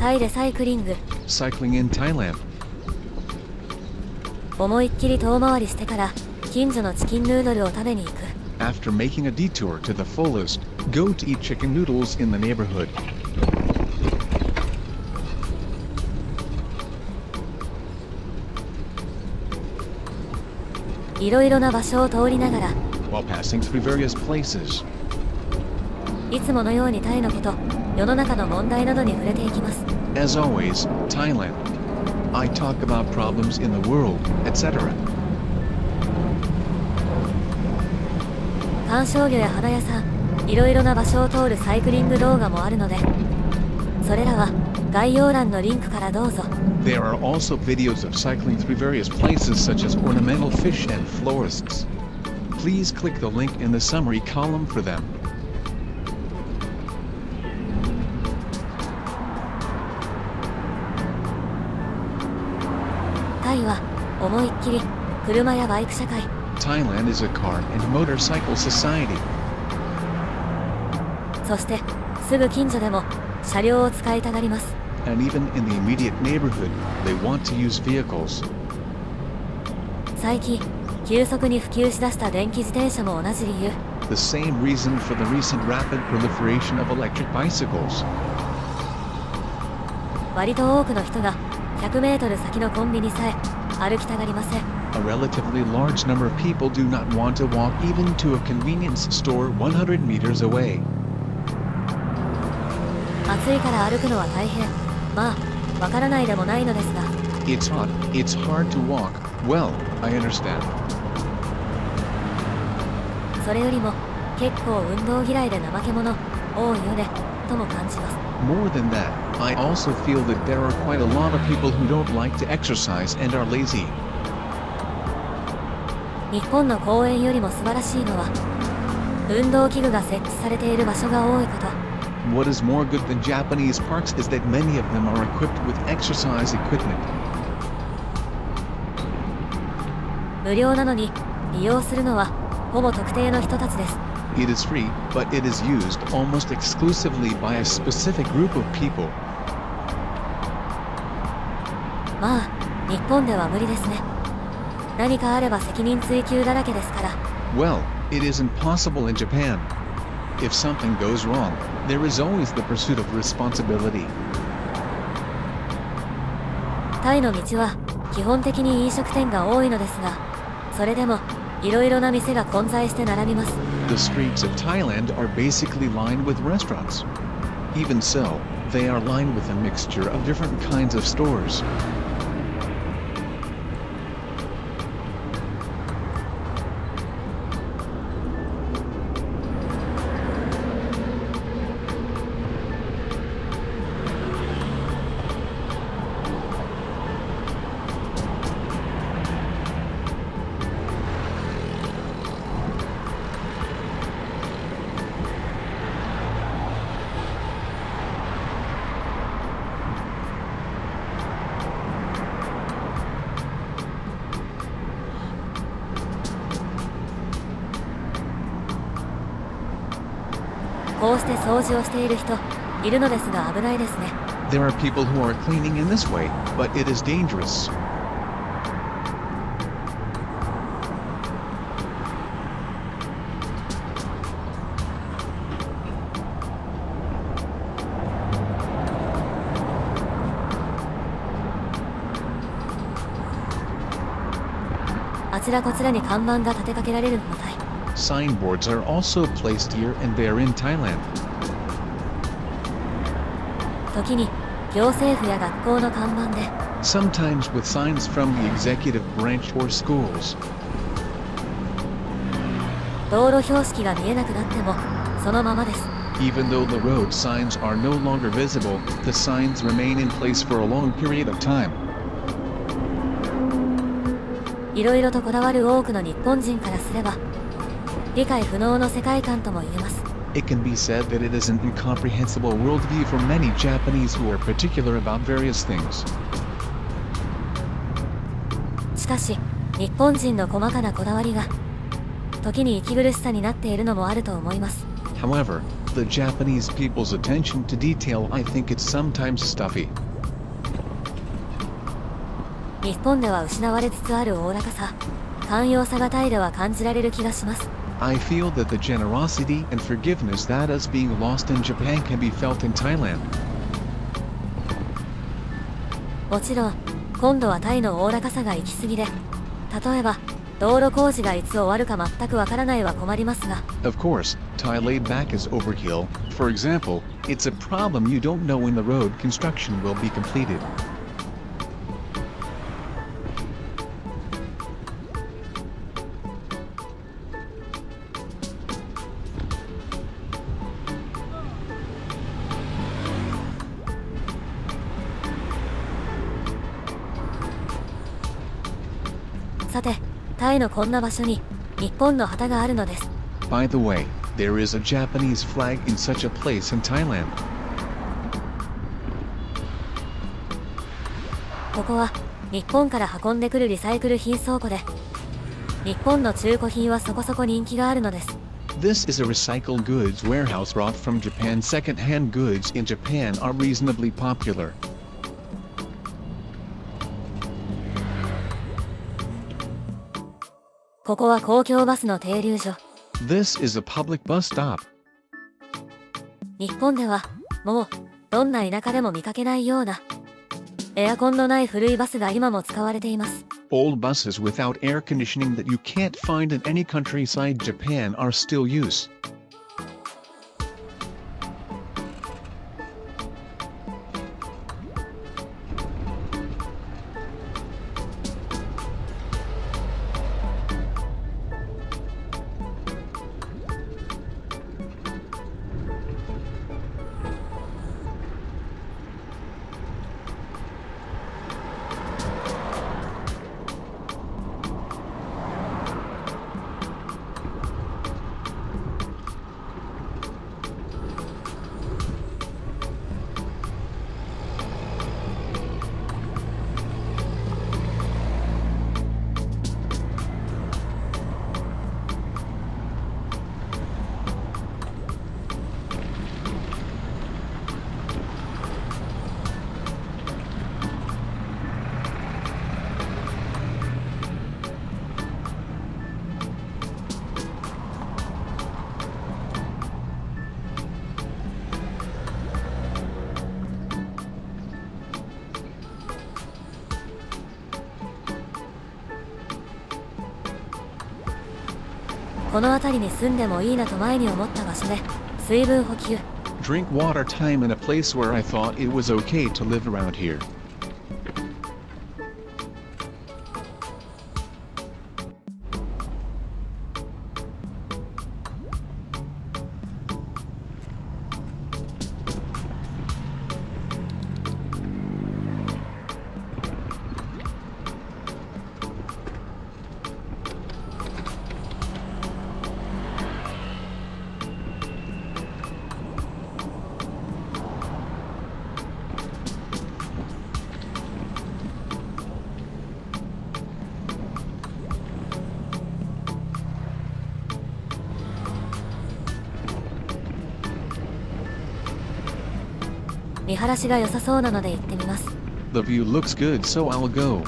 タイでサイクリング Cycling in Thailand. 思いっきり遠回りしてから近所のチキンヌードルを食べに行く。 After making a detour to the fullest, go to eat chicken noodles in the neighborhood. いろいろな場所を通りながら While passing through various places, いつものようにタイのこと世の中の問題などに触れていきます。 as always, Thailand. I talk about problems in the world, etc. 観賞魚や花屋さん、いろいろな場所を通るサイクリング動画もあるので、それらは概要欄のリンクからどうぞ。 There are also videos of cycling through various places such as ornamental fish and florists. Please click the link in the summary column for them. タイは思いっきり車やバイク社会。 Thailand is a car and motorcycle society. そしてすぐ近所でも車両を使いたがります。 And even in the immediate neighborhood, they want to use vehicles. 最近急速に普及しだした電気自転車も同じ理由。 The same reason for the recent rapid proliferation of electric bicycles. 割と多くの人が100メートル先のコンビニさえ歩きたがりません。 A relatively large number of people do not want to walk even to a convenience store 100 meters away. 暑いから歩くのは大変。まあ、わからないでもないのですが。 It's hot, it's hard to walk. Well, I understand. それよりも結構運動嫌いで怠け者多いよねとも感じます。 More than that, I also feel that there are quite a lot of people who don't like to exercise and are lazy. 日本の公園よりも素晴らしいのは運動器具が設置されている場所が多いこと。 What is more good than Japanese parks is that many of them are equipped with exercise equipment. 無料なのに利用するのはほぼ特定の人たちです。 It is free, but it is used almost exclusively by a specific group of people. まあ、日本では無理ですね。何かあれば責任追及だらけですから。 Well, it is impossible in Japan. If something goes wrong, there is always the pursuit of responsibility. タイの道は基本的に飲食店が多いのですが、それでもいろいろな店が混在して並びます。 The streets of Thailand are basically lined with restaurants. Even so, they are lined with a mixture of different kinds of stores. こうして掃除をしている人いるのですが危ないですね。 There are people who are cleaning in this way, but it is dangerous. あちらこちらに看板が立てかけられるのも大変。 Signboards are also placed here and there in Thailand. 時に行政府や学校の看板で Sometimes with signs from the executive branch or schools. 道路標識が見えなくなってもそのままです。 Even though the road signs are no longer visible, the signs remain in place for a long period of time. いろいろとこだわる多くの日本人からすれば理解不能の世界観とも言えます。 It can be said that it is an incomprehensible worldview for many Japanese who are particular about various things. しかし日本人の細かなこだわりが時に息苦しさになっているのもあると思います。 However, the Japanese people's attention to detail. I think it's sometimes stuffy. 日本では失われつつあるおおらかさ、寛容さがタイでは感じられる気がします。I feel that the generosity and forgiveness that is being lost in Japan can be felt in Thailand. もちろん、今度はタイのおおらかさが行き過ぎで、例えば道路工事がいつ終わるか全くわからないは困りますが。Of course, Thai laid back is overkill. For example, it's a problem you don't know when the road construction will be completed. さて、タイのこんな場所に日本の旗があるのです。By the way, there is a Japanese flag in such a place in Thailand. ここは日本から運んでくるリサイクル品倉庫で、日本の中古品はそこそこ人気があるのです。This is a recycled goods warehouse brought from Japan. Second-hand goods in Japan are reasonably popular. ここは公共バスの停留所。This is a public bus stop. 日本ではもうどんな田舎でも見かけないようなエアコンのない古いバスが今も使われています。Old buses without air conditioning that you can't find in any countryside Japan are still used. この辺りに住んでもいいなと前に思った場所で水分補給。Drink water time in a place where I thought it was okay to live around here. 見晴らしが良さそうなので行ってみます。The view looks good, so I'll go.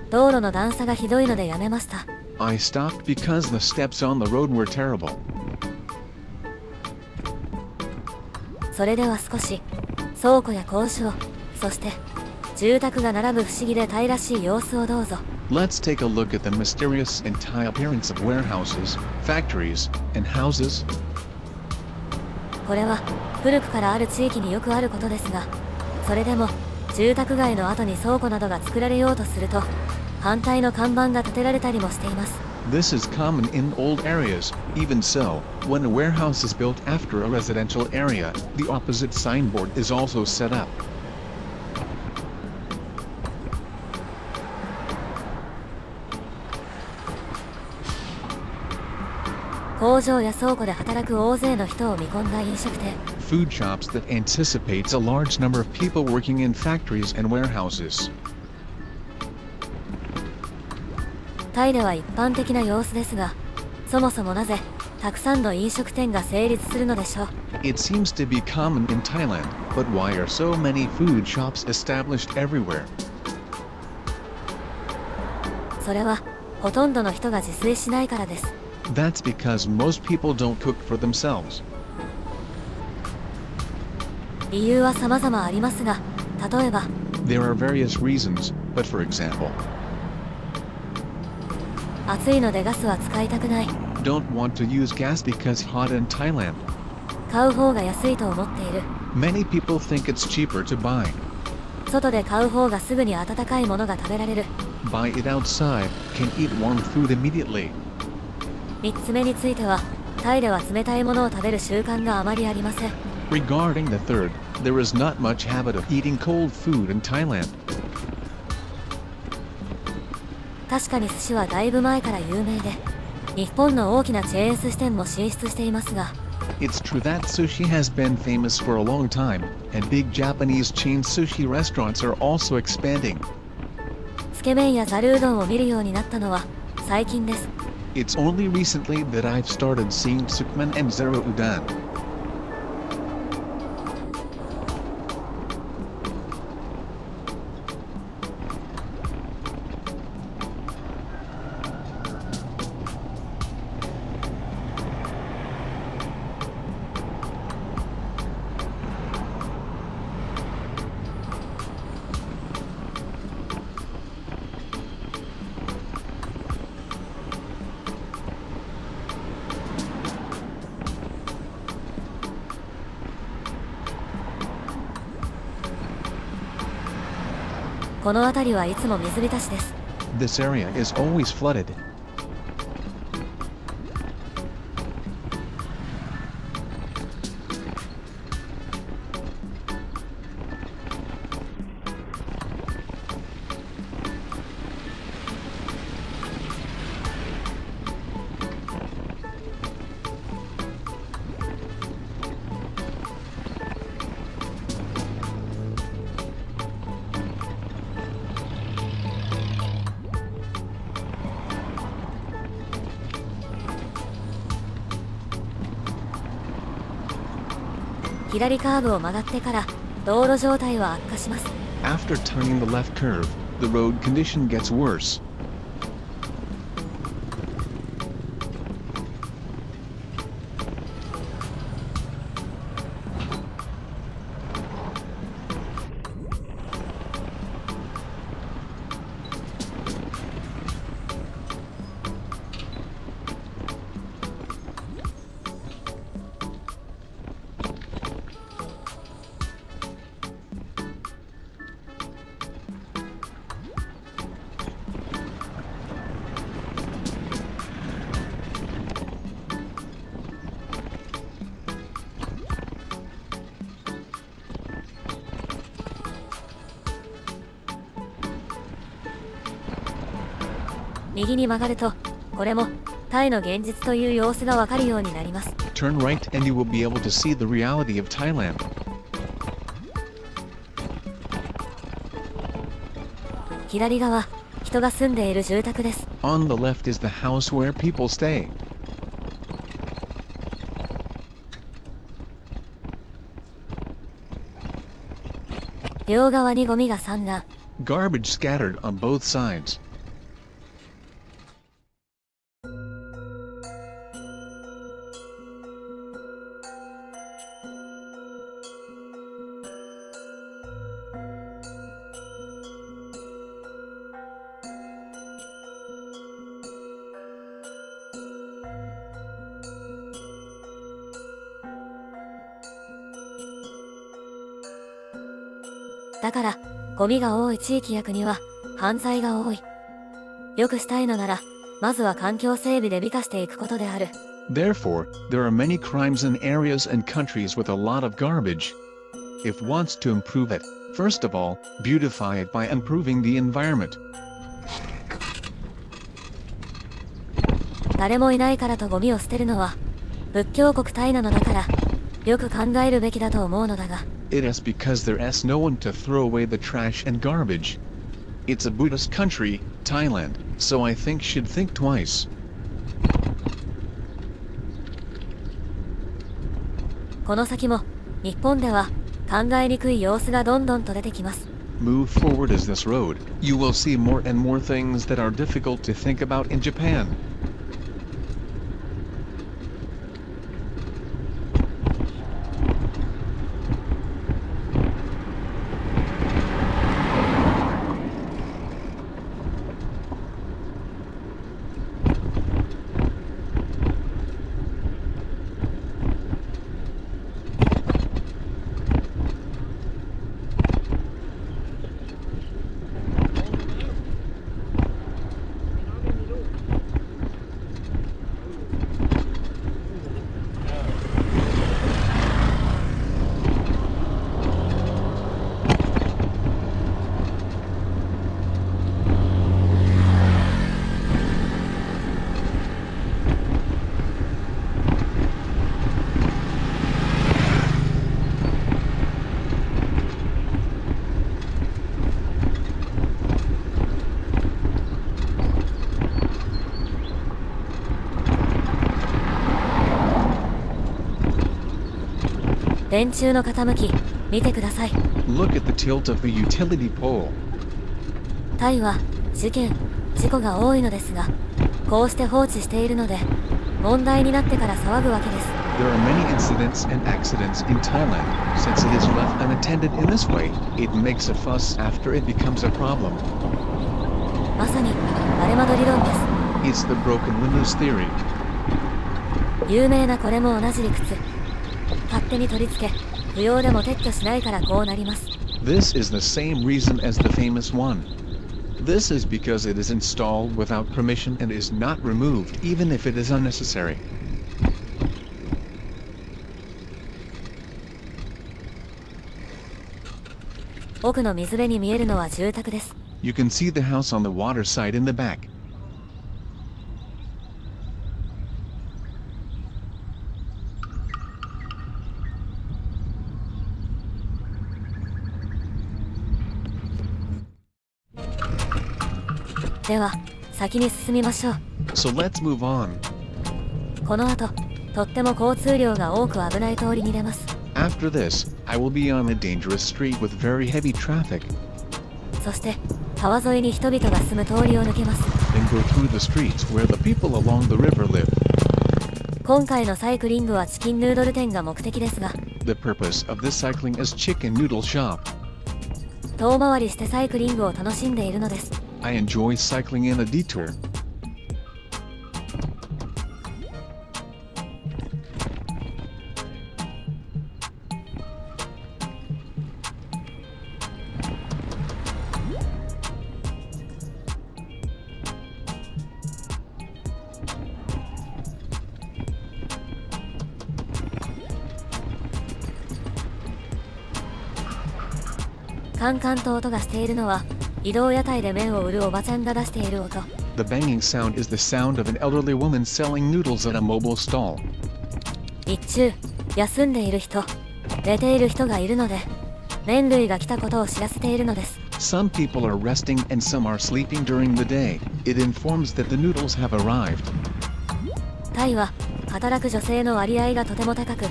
道路の段差がひどいのでやめました。I stopped because the steps on the road were terrible. それでは少し倉庫や工場、そして住宅が並ぶ不思議でタイらしい様子をどうぞ。Let's take a look at the mysterious and Thai appearance of warehouses, factories, and houses. これは古くからある地域によくあることですが、それでも住宅街の後に倉庫などが作られようとすると反対の看板が立てられたりもしています。This is common in old areas. Even so, when a warehouse is built after a residential area, the opposite signboard is also set up. 工場や倉庫で働く大勢の人を見込んだ飲食店。food shops that anticipates a large number of people working in factories and warehouses. タイでは一般的な様子ですが、そもそもなぜたくさんの飲食店が成立するのでしょう。It seems to be common in Thailand, but why are so many food shops established everywhere? それはほとんどの人が自炊しないからです。That's because most people don't cook for themselves. 理由は様々ありますが、例えば There are various reasons, but for example, 暑いのでガスは使いたくない。 don't want to use gas because hot in Thailand. 買う方が安いと思っている。 Many people think it's cheaper to buy. 外で買う方がすぐに温かいものが食べられる。 Buy it outside, can eat warm food immediately. 3つ目については、タイでは冷たいものを食べる習慣があまりありません。 Regarding the third, there is not much habit of eating cold food in Thailand. 確かに寿司はだいぶ前から有名で、日本の大きなチェーン寿司店も進出していますが、 It's true that sushi has been famous for a long time, and big Japanese chain sushi restaurants are also expanding. つけ麺やざるうどんを見るようになったのは最近です。 It's only recently that I've started seeing sukmen and zaru udon. この辺りはいつも水浸しです。 This area is always flooded. 左カーブを曲がってから道路状態は悪化します。 After turning the left curve, the road condition gets worse. 右に曲がると、これもタイの現実という様子がわかるようになります。 Turn right and you will be able to see the reality of Thailand. 左側、人が住んでいる住宅です。 On the left is the house where people stay. 両側にゴミが散乱。 Garbage scattered on both sides. だから、ゴミが多い地域や国は犯罪が多い。よくしたいのなら、まずは環境整備で美化していくことである。 Therefore, there are many crimes in areas and countries with a lot of garbage. If wants to improve it, first of all, beautify it by improving the environment. 誰もいないからとゴミを捨てるのは仏教国タイなのだから、よく考えるべきだと思うのだが、 It is because there is no one to throw away the trash and garbage. It's a Buddhist country, Thailand, so I think should think twice. この先も日本では考えにくい様子がどんどんと出てきます。 Move forward as this road, you will see more and more things that are difficult to think about in Japan. 電柱の傾き、見てください。 Look at the tilt of the utility pole. タイは事故が多いのですが、こうして放置しているので問題になってから騒ぐわけです。 There are many incidents and accidents in Thailand. Since it is left unattended in this way, it makes a fuss after it becomes a problem. まさに割れ窓理論です。 It's the broken windows theory. 有名なこれも同じ理屈。勝手に取り付け、不要でも撤去しないからこうなります。 This is the same reason as the famous one. This is because it is installed without permission and is not removed even if it is unnecessary. 奥の水辺に見えるのは住宅です。 You can see the house on the water side in the back. では先に進みましょう。 So let's move on. この後、とっても交通量が多く危ない通りに出ます。 After this, I will be on a dangerous street with very heavy traffic. そして川沿いに人々が住む通りを抜けます。 Then go through the streets where the people along the river live. 今回のサイクリングはチキンヌードル店が目的ですが、 The purpose of this cycling is chicken noodle shop. 遠回りしてサイクリングを楽しんでいるのです。 I enjoy cycling in a detour. カンカンと音がしているのは移動屋台で麺を売るおばちゃんが出している音。 The banging sound is the sound of an elderly woman selling noodles at a mobile stall. 日中休んでいる人、寝ている人がいるので、麺類が来たことを知らせているのです。 Some people are resting and some are sleeping during the day. It informs that the noodles have arrived. タイは働く女性の割合がとても高く、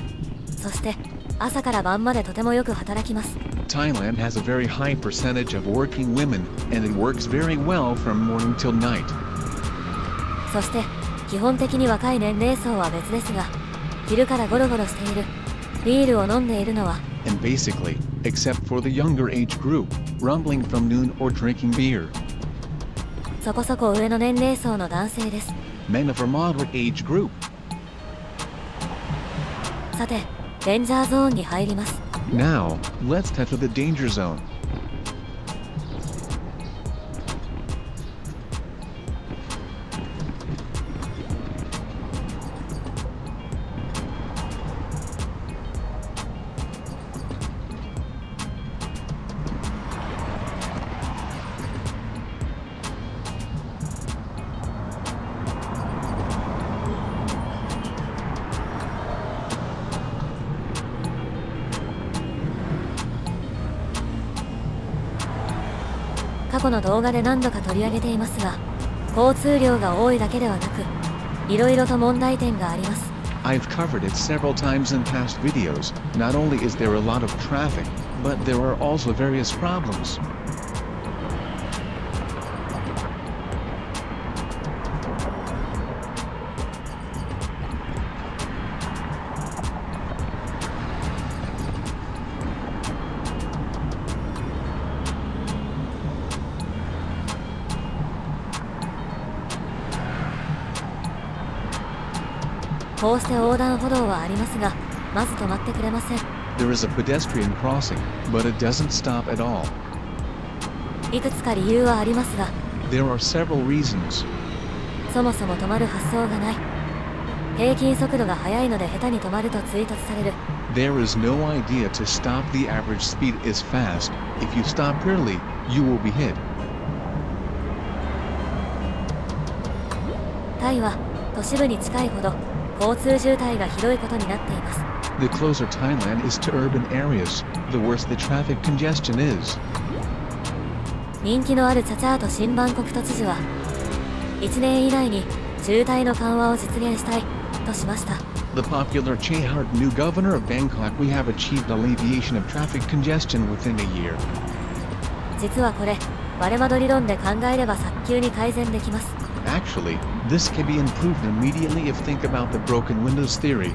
そして朝から晩までとてもよく働きます。 Thailand has a very high percentage of working women, and it works very well from morning till night. そして基本的に若い年齢層は別ですが、昼からゴロゴロしている、ビールを飲んでいるのは、 And basically, except for the younger age group, rumbling from noon or drinking beer. そこそこ上の年齢層の男性です。 Men of a moderate age group. さて、デンジャーゾーンに入ります。 Now, let's head to the danger zone. 過去の動画で何度か取り上げていますが、交通量が多いだけではなく、いろいろと問題点があります。I've covered it several times in past videos. Not only is there a lot of traffic, but there are also various problems. こうして横断歩道はありますが、まず止まってくれません。There is a pedestrian crossing, but it doesn't stop at all. いくつか理由はありますが、 There are several reasons. そもそも止まる発想がない。平均速度が速いので下手に止まると追突される。There is no idea to stop. The average speed is fast. If you stop early, you will be hit. タイは都市部に近いほど交通渋滞がひどいことになっています。 The closer Thailand is to urban areas, the worse the traffic congestion is. 人気のあるチャチャート新バンコク都知事は、1年以内に渋滞の緩和を実現したいとしました。 The popular Chehart, new governor of Bangkok, we have achieved alleviation of traffic congestion within a year. 実はこれ、バレマド理論で考えれば早急に改善できます。 Actually, this can be improved immediately if think about the broken windows theory.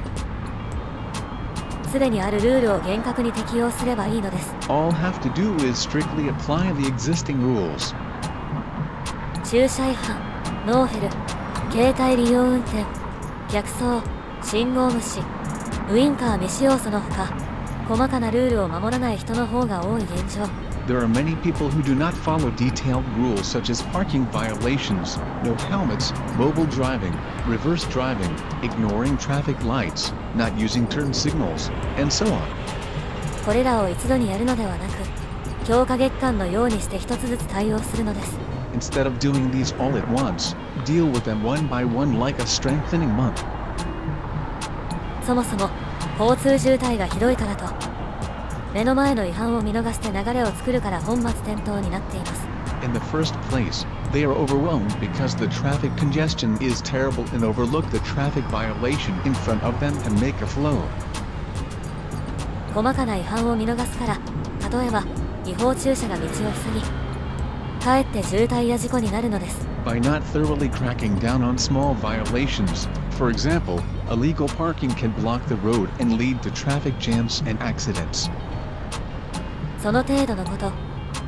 すでにあるルールを厳格に適用すればいいのです。 All have to do is strictly apply the existing rules. 駐車違反、ノーヘル、携帯利用運転、逆走、信号無視、ウインカー未使用その他、細かなルールを守らない人の方が多い現状。 There are many people who do not follow detailed rules such as parking violations, no helmets, mobile driving, reverse driving, ignoring traffic lights, not using turn signals, and so on. これらを一度にやるのではなく、強化月間のようにして一つずつ対応するのです。 Instead of doing these all at once, deal with them one by one like a strengthening month. そもそも交通渋滞がひどいからと、目の前の違反を見逃して流れを作るから本末転倒になっています。 In the first place, they are overwhelmed because the traffic congestion is terrible and overlook the traffic violation in front of them and make a flow. 細かな違反を見逃すから、例えば違法駐車が道を塞ぎ、かえって渋滞や事故になるのです。 By not thoroughly cracking down on small violations, for example, illegal parking can block the road and lead to traffic jams and accidents. その程度のこと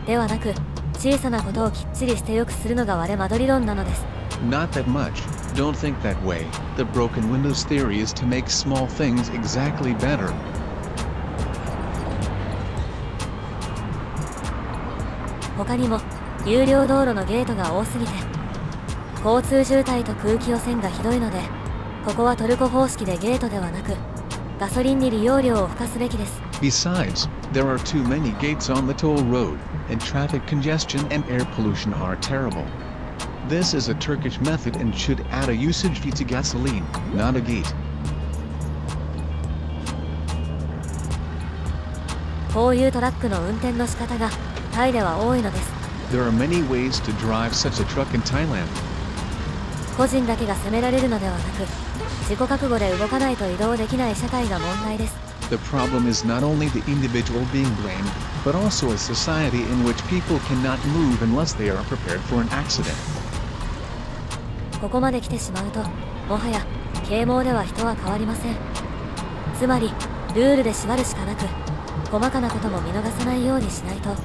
ではなく、小さなことをきっちりして良くするのが割れ窓理論なのです。 Not that much. Don't think that way. The broken windows theory is to make small things exactly better. 他にも有料道路のゲートが多すぎて交通渋滞と空気汚染がひどいので、ここはトルコ方式でゲートではなくガソリンに利用料を付加すべきです。 Besides, there are too many gates on the toll road, and traffic congestion and air pollution are terrible. This is a Turkish method and should add a usage fee to gasoline, not a gate. こういうトラックの運転の仕方がタイでは多いのです。 There are many ways to drive such a truck in Thailand. 個人だけが責められるのではなく、自己覚悟で動かないと移動できない社会が問題です。 The problem is not only the individual being blamed, but also a society in which people cannot move unless they are prepared for an accident. ここまで来てしまうと、もはや啓蒙では人は変わりません。つまりルールで縛るしかなく、細かなことも見逃さないようにしないと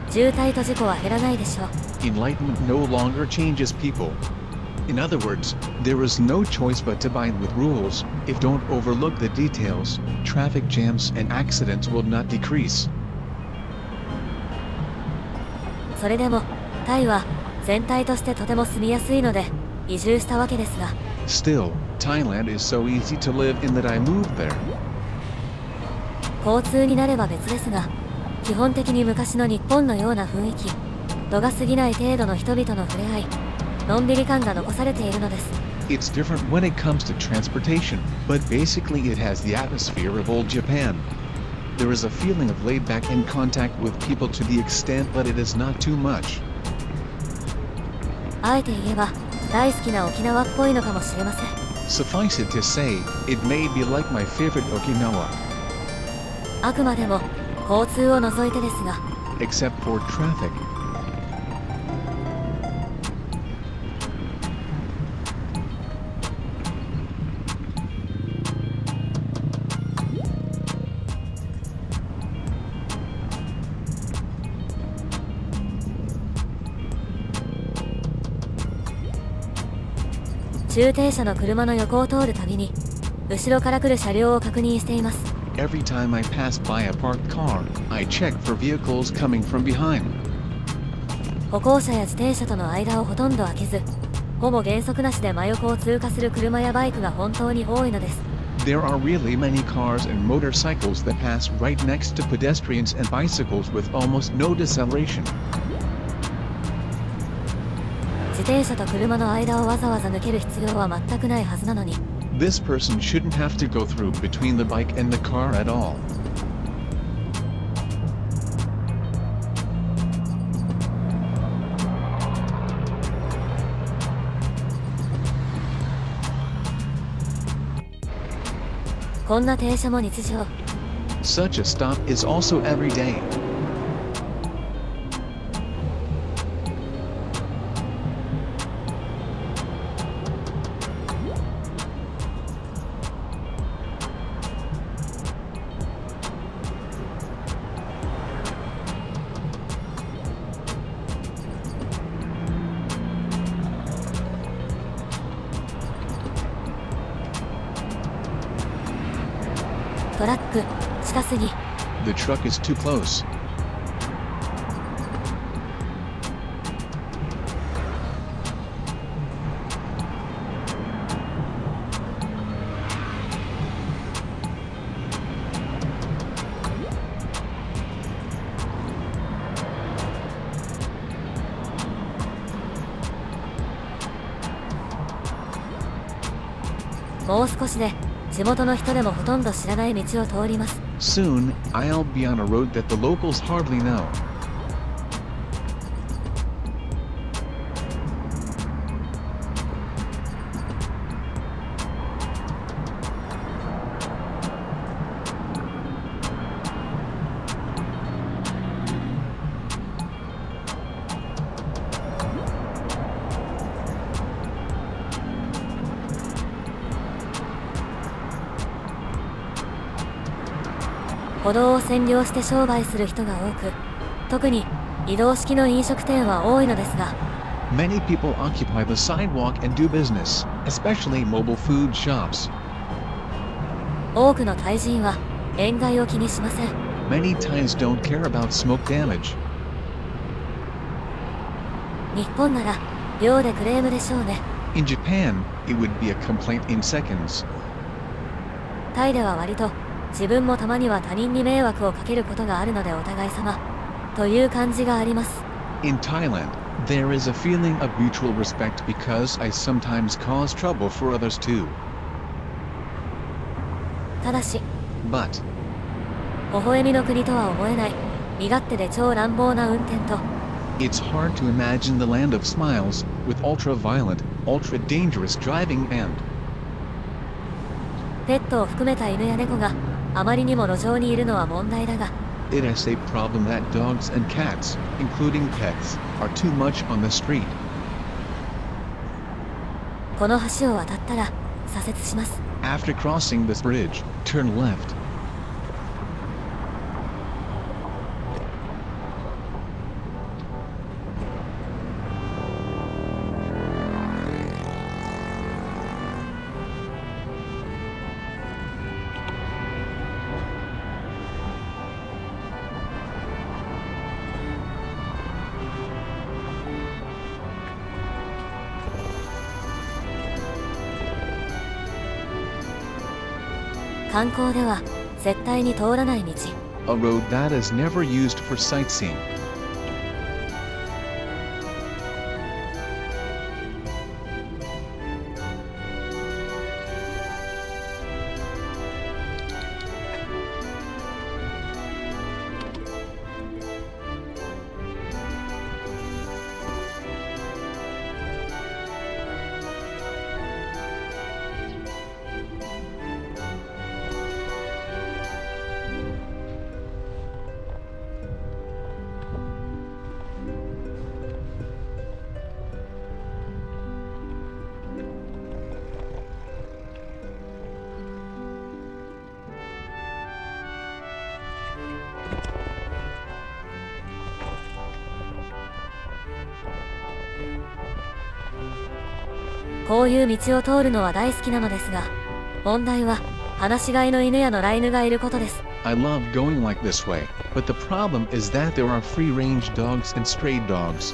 渋滞と事故は減らないでしょう。 Enlightenment no longer changes people. In other words, there is no choice but to abide with rules. If don't overlook the details, traffic jams and accidents will not decrease. それでもタイは全体としてとても住みやすいので移住したわけですが、 Still, Thailand is so easy to live in that I moved there. 交通になれば別ですが、基本的に昔の日本のような雰囲気、度が過ぎない程度の人々の触れ合い、のんびり感が残されているのです。 It's different when it comes to transportation, but basically it has the atmosphere of old Japan. There is a feeling of laid back and contact with people to the extent, but it is not too much. あえて言えば大好きな沖縄っぽいのかもしれません。 Suffice it to say, it may be like my favorite Okinawa, あくまでも交通を除いてですが、 except for traffic. 駐停車の車の横を通るたびに後ろから来る車両を確認しています。 Every time I pass by a parked car, I check for vehicles coming from behind. 歩行者や自転車との間をほとんど空けず、ほぼ減速なしで真横を通過する車やバイクが本当に多いのです。 There are really many cars and motorcycles that pass right next to pedestrians and bicycles with almost no deceleration. 自転車と車の間をわざわざ抜ける必要は全くないはずなのに、 This person shouldn't have to go through between the bike and the car at all. こんな停車も日常。 Such a stop is also every day. トラック近すぎ。 The truck is too close. もう少しで地元の人でもほとんど知らない道を通ります。 Soon, I'll be on a road that the locals hardly know. 歩道を占領して商売する人が多く、特に移動式の飲食店は多いのですが、 Many people occupy the sidewalk and do business, especially mobile food shops. 多くのタイ人は塩害を気にしません。 Many Thais don't care about smoke damage. 日本なら秒でクレームでしょうね。 In Japan, it would be a complaint in seconds. タイでは割と自分もたまには他人に迷惑をかけることがあるのでお互い様という感じがあります。 In Thailand, there is a feeling of mutual respect because I sometimes cause trouble for others too. ただし、 But, 微笑みの国とは思えない身勝手で超乱暴な運転と、 it's hard to imagine the land of smiles with ultra-violent, ultra-dangerous driving and ペットを含めた犬や猫があまりにも路上にいるのは問題だが、 it is a problem that dogs and cats, including pets, are too much on the street. この橋を渡ったら左折します。 After crossing this bridge, turn left. 観光では絶対に通らない道。 A road that is never used for sightseeing. こういう道を通るのは大好きなのですが、問題は放し飼いの犬や野良犬がいることです。I love going like this way, but the problem is that there are free-range dogs and stray dogs.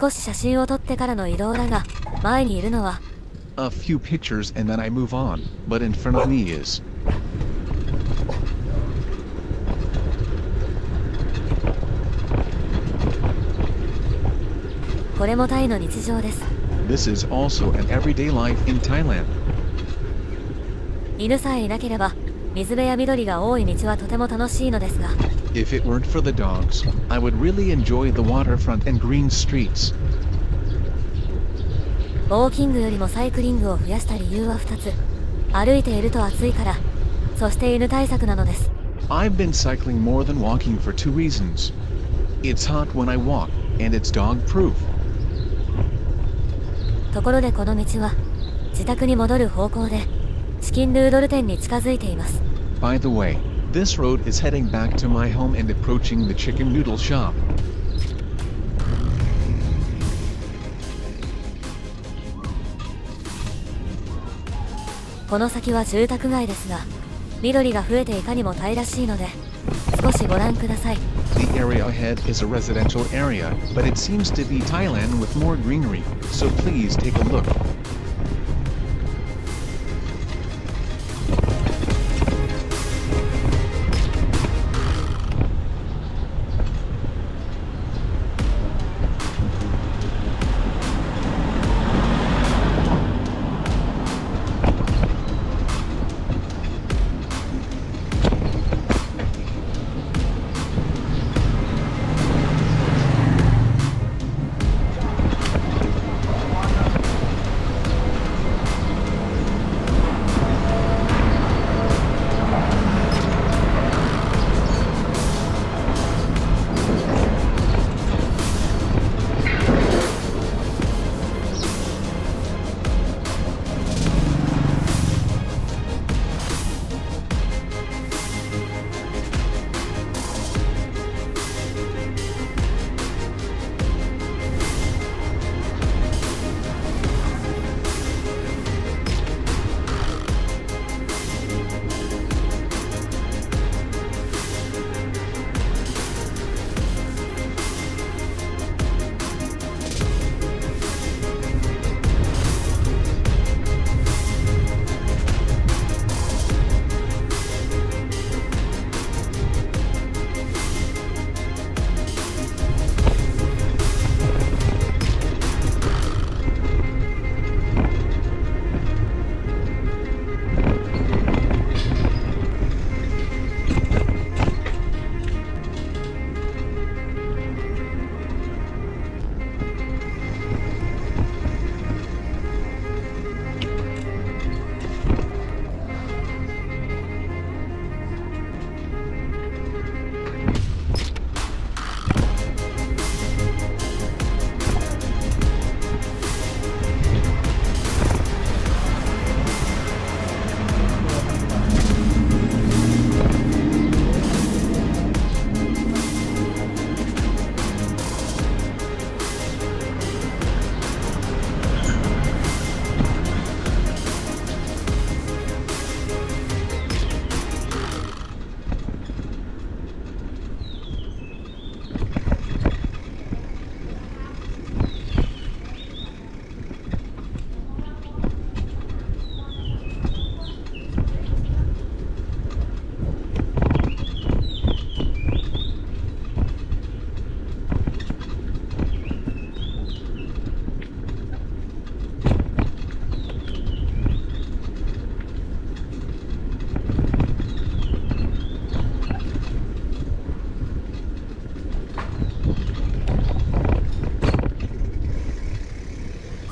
少し写真を撮ってからの移動だが、前にいるのは A few pictures and then I move on, but in front of me is これもタイの日常です。 This is also an everyday life in Thailand. 犬さえいなければ水辺や緑が多い道はとても楽しいのですが、 If it weren't for the dogs, I would really enjoy the waterfront and green streets. ウォーキングよりもサイクリングを増やした理由は2つ。歩いていると暑いから、そして犬対策なのです。 I've been cycling more than walking for two reasons. It's hot when I walk, and it's dog-proof. ところでこの道は自宅に戻る方向でチキンヌードル店に近づいています。 By the way, this road is heading back to my home and approaching the chicken noodle shop. この先は住宅街ですが、緑が増えていかにもタイらしいので、少しご覧ください。 The area ahead is a residential area, but it seems to be Thailand with more greenery, so please take a look. こ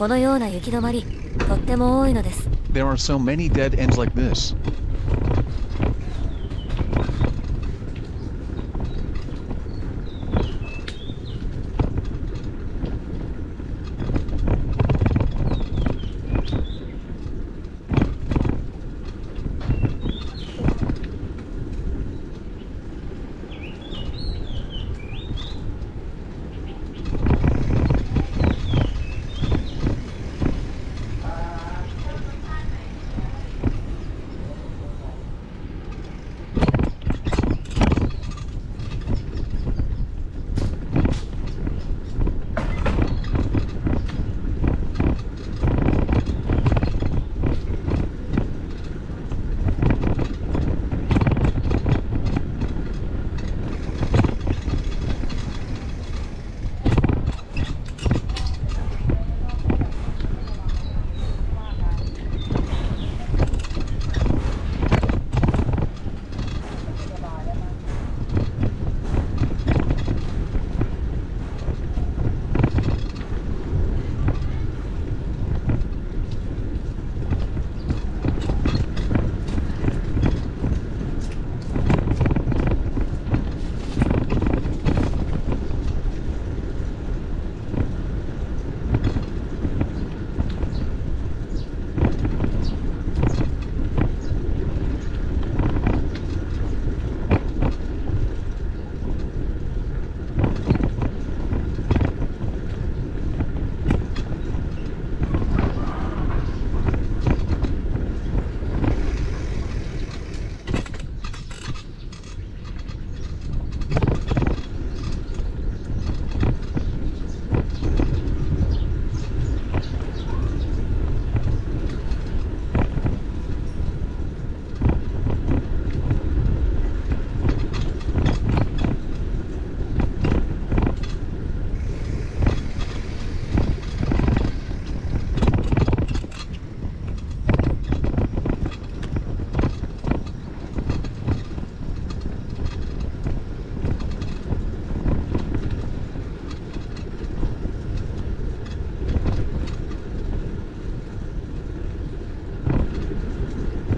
このような行き止まり、とっても多いのです。There are so many dead ends like this.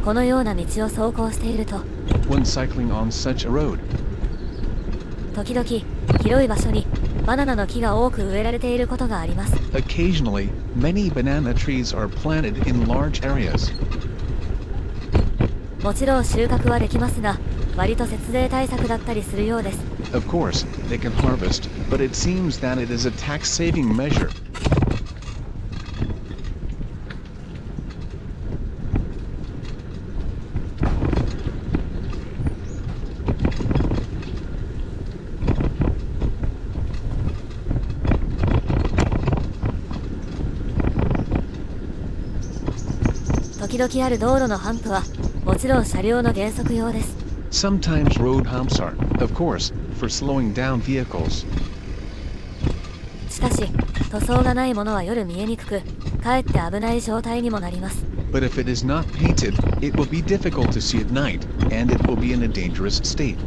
このような道を走行していると、When cycling on such a road, 時々広い場所にバナナの木が多く植えられていることがあります。 occasionally, many banana trees are planted in large areas. もちろん収穫はできますが、割と節税対策だったりするようです。 Of course, they can harvest, but it seems that it is a tax-saving measure. 時々ある道路のハンプはもちろん車両の減速用です。 Sometimes road humps are, of course, for slowing down vehicles. しかし塗装がないものは夜見えにくく、かえって危ない状態にもなります。 But if it is not painted, it will be difficult to see at night, and it will be in a dangerous state.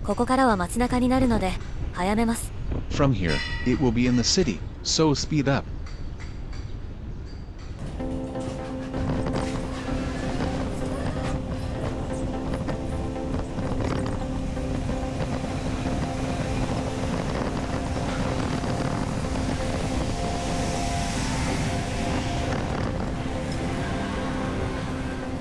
ここからは街中になるので早めます。 From here, it will be in the city, so speed up. こ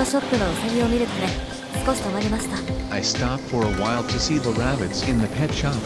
トショップのウサギを見るため少し止まりました。 I stopped for a while to see the rabbits in the pet shop.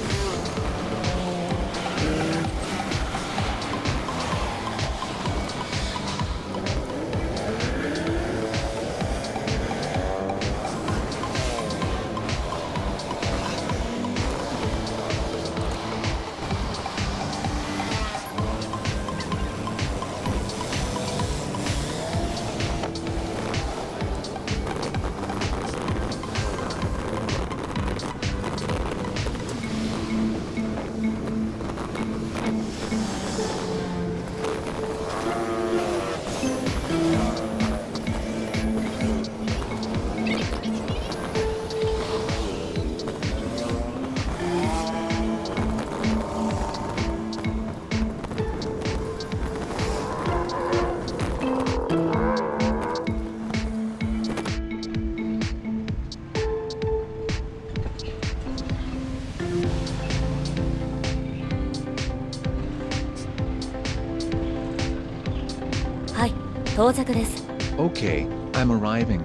はい、到着です。 Okay, I'm arriving.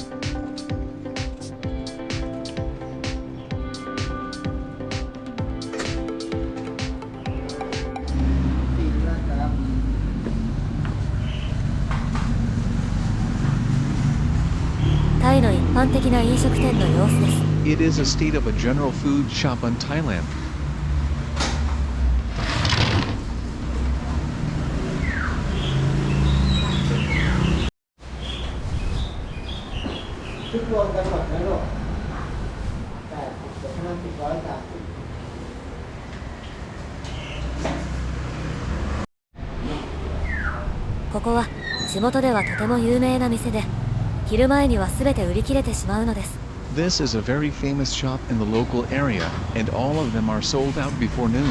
タイの一般的な飲食店の様子です。 It is a state of a general food shop in Thailand. ชุดรวมกันหมดนะลูก80กับ50 130ここは地元ではとても有名な店で、昼前には全て売り切れてしまうのです。 This is a very famous shop in the local area, and all of them are sold out before noon.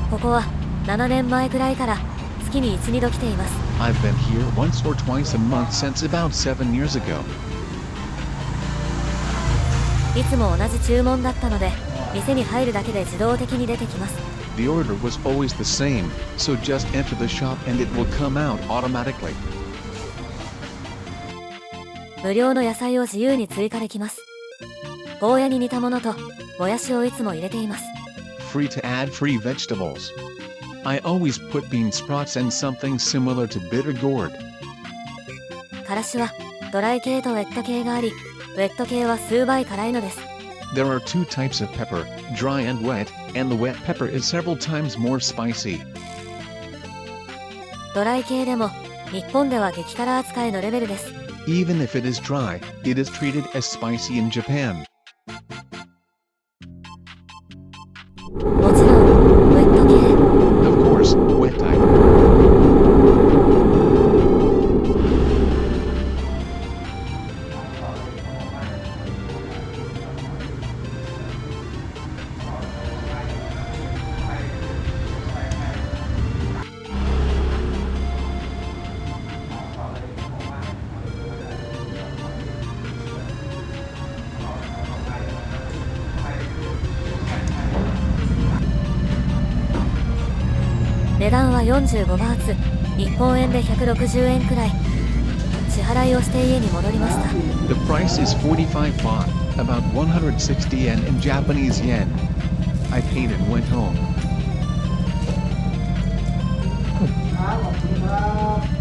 ここは7年前くらいから月に 1,2 度来ています。 I've been here once or twice a month since about 7 years ago. いつも同じ注文だったので、店に入るだけで自動的に出てきます。 The order was always the same, so just enter the shop and it will come out automatically. 無料の野菜を自由に追加できます。ゴーヤに似たものともやしをいつも入れています。 Free to add free vegetables. I always put bean sprouts and something similar to bitter gourd. からしはドライ系とウェット系があり、ウェット系は数倍辛いのです。 There are two types of pepper, dry and wet, and the wet pepper is several times more spicy. ドライ系でも日本では激辛扱いのレベルです。 Even if it is dry, it is treated as spicy in Japan. もちろんウェット系。 Of course, wet type. 値段は45バーツ、日本円で160円くらい。支払いをして家に戻りました。 The price is 45 baht, about 160 yen in Japanese yen. I paid and went home. ครับขอบคุณครับ